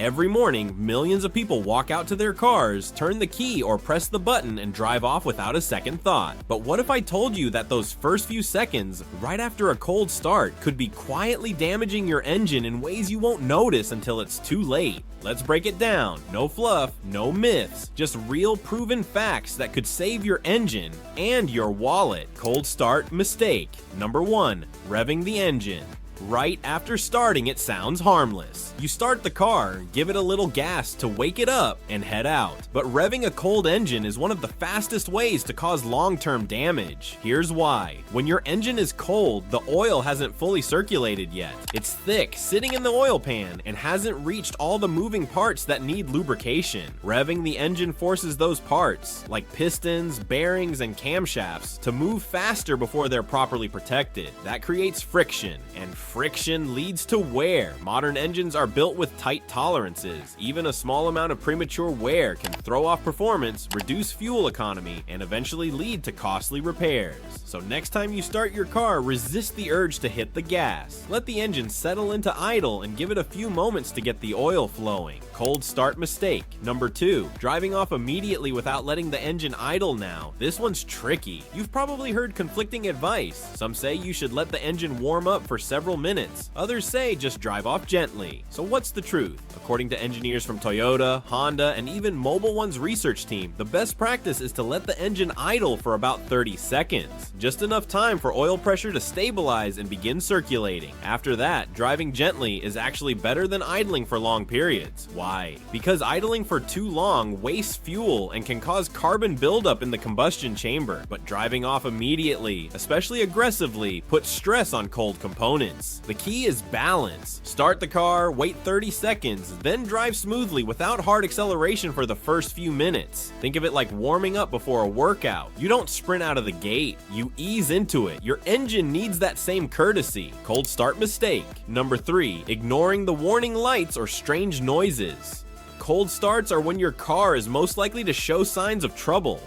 Every morning, millions of people walk out to their cars, turn the key or press the button and drive off without a second thought. But what if I told you that those first few seconds, right after a cold start, could be quietly damaging your engine in ways you won't notice until it's too late? Let's break it down. No fluff, no myths, just real proven facts that could save your engine and your wallet. Cold start mistake. Number 1, revving the engine. Right after starting, it sounds harmless. You start the car, give it a little gas to wake it up, and head out. But revving a cold engine is one of the fastest ways to cause long-term damage. Here's why. When your engine is cold, the oil hasn't fully circulated yet. It's thick, sitting in the oil pan, and hasn't reached all the moving parts that need lubrication. Revving the engine forces those parts, like pistons, bearings, and camshafts, to move faster before they're properly protected. That creates friction, and friction leads to wear. Modern engines are built with tight tolerances. Even a small amount of premature wear can throw off performance, reduce fuel economy, and eventually lead to costly repairs. So next time you start your car, resist the urge to hit the gas. Let the engine settle into idle and give it a few moments to get the oil flowing. Cold start mistake. Number 2, driving off immediately without letting the engine idle now. This one's tricky. You've probably heard conflicting advice. Some say you should let the engine warm up for several minutes. Others say just drive off gently. So what's the truth? According to engineers from Toyota, Honda, and even Mobile One's research team, the best practice is to let the engine idle for about 30 seconds. Just enough time for oil pressure to stabilize and begin circulating. After that, driving gently is actually better than idling for long periods. Why? Because idling for too long wastes fuel and can cause carbon buildup in the combustion chamber. But driving off immediately, especially aggressively, puts stress on cold components. The key is balance. Start the car, wait 30 seconds, then drive smoothly without hard acceleration for the first few minutes. Think of it like warming up before a workout. You don't sprint out of the gate, you ease into it. Your engine needs that same courtesy. Cold start mistake. Number 3, ignoring the warning lights or strange noises. Cold starts are when your car is most likely to show signs of trouble.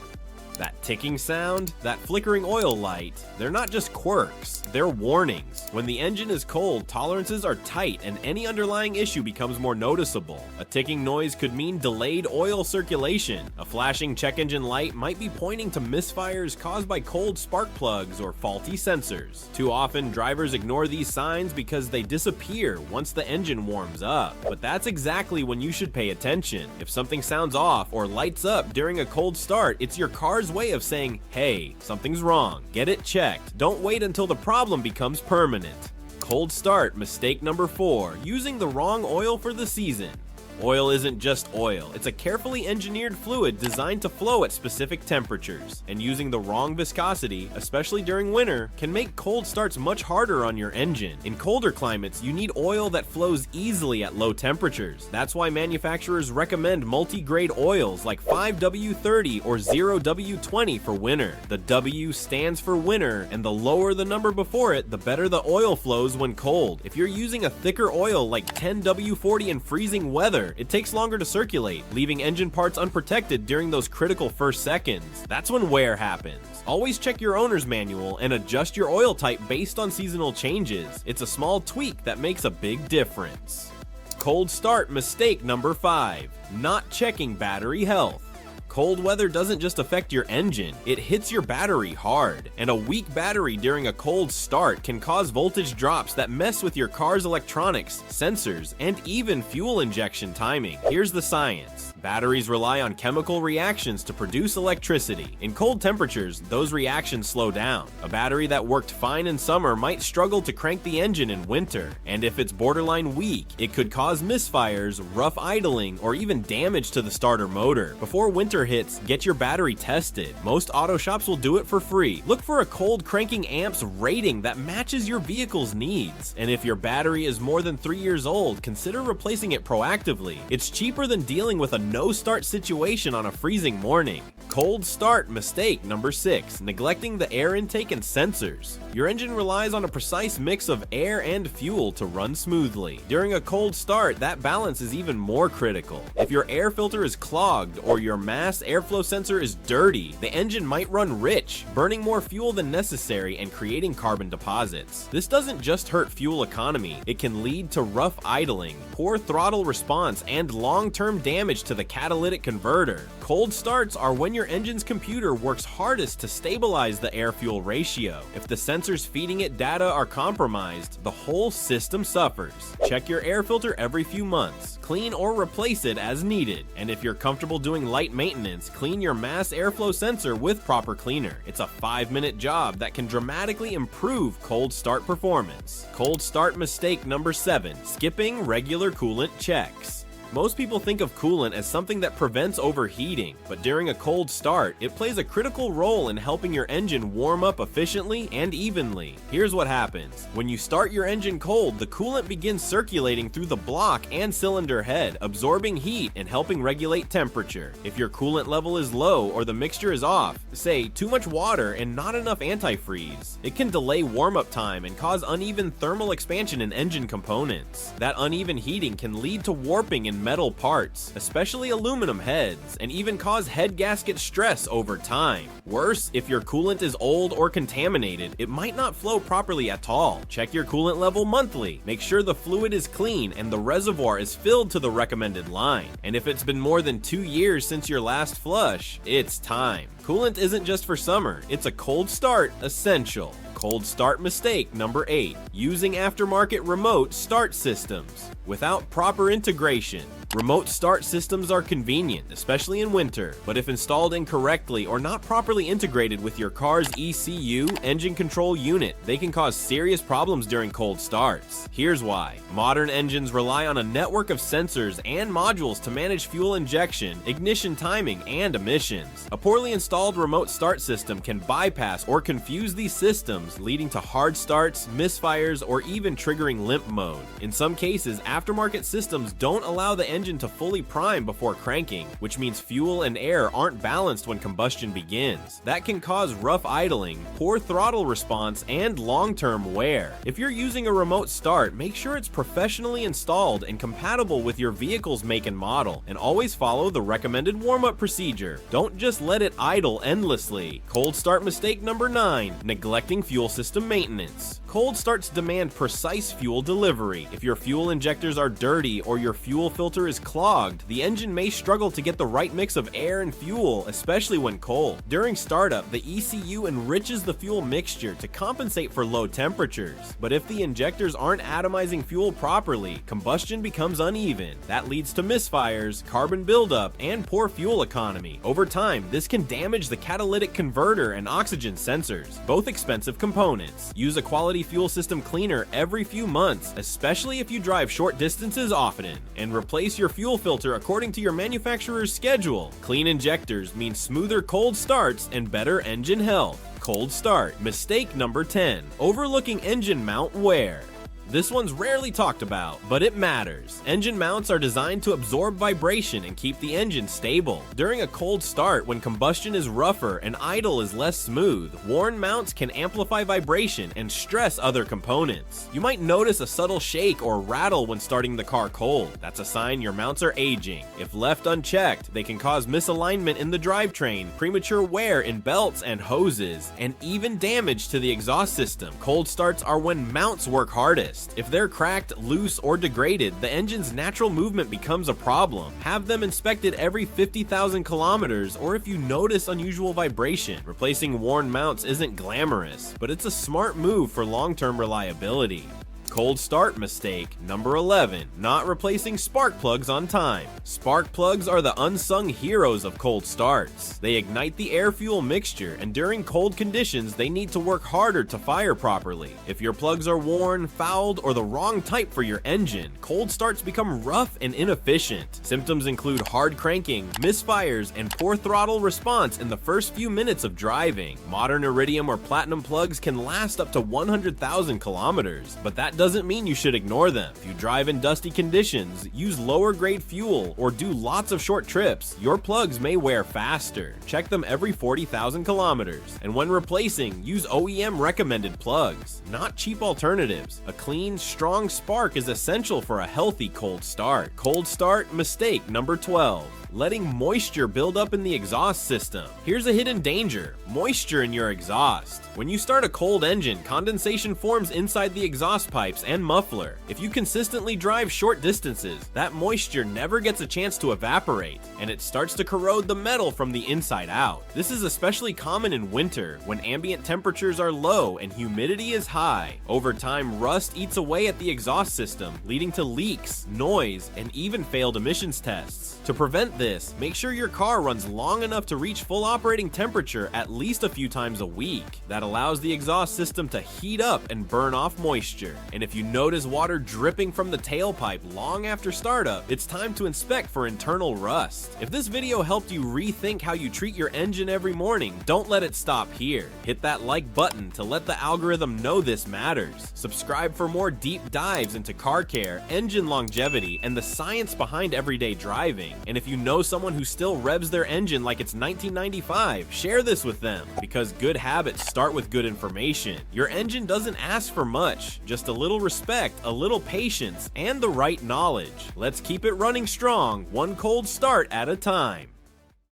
That ticking sound, that flickering oil light, they're not just quirks, they're warnings. When the engine is cold, tolerances are tight and any underlying issue becomes more noticeable. A ticking noise could mean delayed oil circulation. A flashing check engine light might be pointing to misfires caused by cold spark plugs or faulty sensors. Too often, drivers ignore these signs because they disappear once the engine warms up. But that's exactly when you should pay attention. If something sounds off or lights up during a cold start, it's your car's way of saying, hey, something's wrong. Get it checked. Don't wait until the problem becomes permanent. Cold start mistake number 4, using the wrong oil for the season. Oil isn't just oil, it's a carefully engineered fluid designed to flow at specific temperatures, and using the wrong viscosity, especially during winter, can make cold starts much harder on your engine. In colder climates, you need oil that flows easily at low temperatures. That's why manufacturers recommend multi-grade oils like 5W30 or 0W20 for winter. The W stands for winter, and the lower the number before it, the better the oil flows when cold. If you're using a thicker oil like 10W40 in freezing weather, it takes longer to circulate, leaving engine parts unprotected during those critical first seconds. That's when wear happens. Always check your owner's manual and adjust your oil type based on seasonal changes. It's a small tweak that makes a big difference. Cold start mistake number 5, not checking battery health. Cold weather doesn't just affect your engine, it hits your battery hard. And a weak battery during a cold start can cause voltage drops that mess with your car's electronics, sensors, and even fuel injection timing. Here's the science. Batteries rely on chemical reactions to produce electricity. In cold temperatures, those reactions slow down. A battery that worked fine in summer might struggle to crank the engine in winter. And if it's borderline weak, it could cause misfires, rough idling, or even damage to the starter motor. Before winter hits, get your battery tested. Most auto shops will do it for free. Look for a cold cranking amps rating that matches your vehicle's needs. And if your battery is more than 3 years old, consider replacing it proactively. It's cheaper than dealing with a no-start situation on a freezing morning. Cold start mistake number 6, neglecting the air intake and sensors. Your engine relies on a precise mix of air and fuel to run smoothly. During a cold start, that balance is even more critical. If your air filter is clogged or your mass airflow sensor is dirty, the engine might run rich, burning more fuel than necessary and creating carbon deposits. This doesn't just hurt fuel economy, it can lead to rough idling, poor throttle response, and long-term damage to the catalytic converter. Cold starts are when your engine's computer works hardest to stabilize the air-fuel ratio. If the sensors feeding it data are compromised, the whole system suffers. Check your air filter every few months. Clean or replace it as needed. And if you're comfortable doing light maintenance, clean your mass airflow sensor with proper cleaner. It's a 5-minute job that can dramatically improve cold start performance. Cold start mistake number 7, skipping regular coolant checks. Most people think of coolant as something that prevents overheating, but during a cold start, it plays a critical role in helping your engine warm up efficiently and evenly. Here's what happens. When you start your engine cold, the coolant begins circulating through the block and cylinder head, absorbing heat and helping regulate temperature. If your coolant level is low or the mixture is off, say too much water and not enough antifreeze, it can delay warm-up time and cause uneven thermal expansion in engine components. That uneven heating can lead to warping in metal parts, especially aluminum heads, and even cause head gasket stress over time. Worse, if your coolant is old or contaminated, it might not flow properly at all. Check your coolant level monthly. Make sure the fluid is clean and the reservoir is filled to the recommended line. And if it's been more than 2 years since your last flush, it's time. Coolant isn't just for summer, it's a cold start essential. Cold start mistake number 8, using aftermarket remote start systems without proper integration. Remote start systems are convenient, especially in winter, but if installed incorrectly or not properly integrated with your car's ECU, engine control unit, they can cause serious problems during cold starts. Here's why. Modern engines rely on a network of sensors and modules to manage fuel injection, ignition timing, and emissions. A poorly installed remote start system can bypass or confuse these systems, leading to hard starts, misfires, or even triggering limp mode. In some cases, aftermarket systems don't allow the engine to fully prime before cranking, which means fuel and air aren't balanced when combustion begins. That can cause rough idling, poor throttle response, and long-term wear. If you're using a remote start, make sure it's professionally installed and compatible with your vehicle's make and model, and always follow the recommended warm-up procedure. Don't just let it idle endlessly. Cold start mistake number 9, neglecting fuel system maintenance. Cold starts demand precise fuel delivery. If your fuel injectors are dirty or your fuel filter is clogged, the engine may struggle to get the right mix of air and fuel, especially when cold. During startup, the ECU enriches the fuel mixture to compensate for low temperatures. But if the injectors aren't atomizing fuel properly, combustion becomes uneven. That leads to misfires, carbon buildup, and poor fuel economy. Over time, this can damage the catalytic converter and oxygen sensors, both expensive components. Use a quality fuel system cleaner every few months, especially if you drive short distances often, and replace your fuel filter according to your manufacturer's schedule. Clean injectors mean smoother cold starts and better engine health. Cold start mistake number 10, overlooking engine mount wear. This one's rarely talked about, but it matters. Engine mounts are designed to absorb vibration and keep the engine stable. During a cold start, when combustion is rougher and idle is less smooth, worn mounts can amplify vibration and stress other components. You might notice a subtle shake or rattle when starting the car cold. That's a sign your mounts are aging. If left unchecked, they can cause misalignment in the drivetrain, premature wear in belts and hoses, and even damage to the exhaust system. Cold starts are when mounts work hardest. If they're cracked, loose, or degraded, the engine's natural movement becomes a problem. Have them inspected every 50,000 kilometers, or if you notice unusual vibration. Replacing worn mounts isn't glamorous, but it's a smart move for long-term reliability. Cold start mistake number 11, not replacing spark plugs on time. Spark plugs are the unsung heroes of cold starts. They ignite the air-fuel mixture, and during cold conditions, they need to work harder to fire properly. If your plugs are worn, fouled, or the wrong type for your engine, cold starts become rough and inefficient. Symptoms include hard cranking, misfires, and poor throttle response in the first few minutes of driving. Modern iridium or platinum plugs can last up to 100,000 kilometers, but that doesn't doesn't mean you should ignore them. If you drive in dusty conditions, use lower grade fuel, or do lots of short trips, your plugs may wear faster. Check them every 40,000 kilometers. And when replacing, use OEM recommended plugs, not cheap alternatives. A clean, strong spark is essential for a healthy cold start. Cold start mistake number 12. Letting moisture build up in the exhaust system. Here's a hidden danger: moisture in your exhaust. When you start a cold engine, condensation forms inside the exhaust pipes and muffler. If you consistently drive short distances, that moisture never gets a chance to evaporate, and it starts to corrode the metal from the inside out. This is especially common in winter, when ambient temperatures are low and humidity is high. Over time, rust eats away at the exhaust system, leading to leaks, noise, and even failed emissions tests. To prevent this, make sure your car runs long enough to reach full operating temperature at least a few times a week. That allows the exhaust system to heat up and burn off moisture. And if you notice water dripping from the tailpipe long after startup, it's time to inspect for internal rust. If this video helped you rethink how you treat your engine every morning, don't let it stop here. Hit that like button to let the algorithm know this matters. Subscribe for more deep dives into car care, engine longevity, and the science behind everyday driving. And if you know someone who still revs their engine like it's 1995, share this with them, because good habits start with good information. Your engine doesn't ask for much, just a little respect, a little patience, and the right knowledge. Let's keep it running strong, one cold start at a time.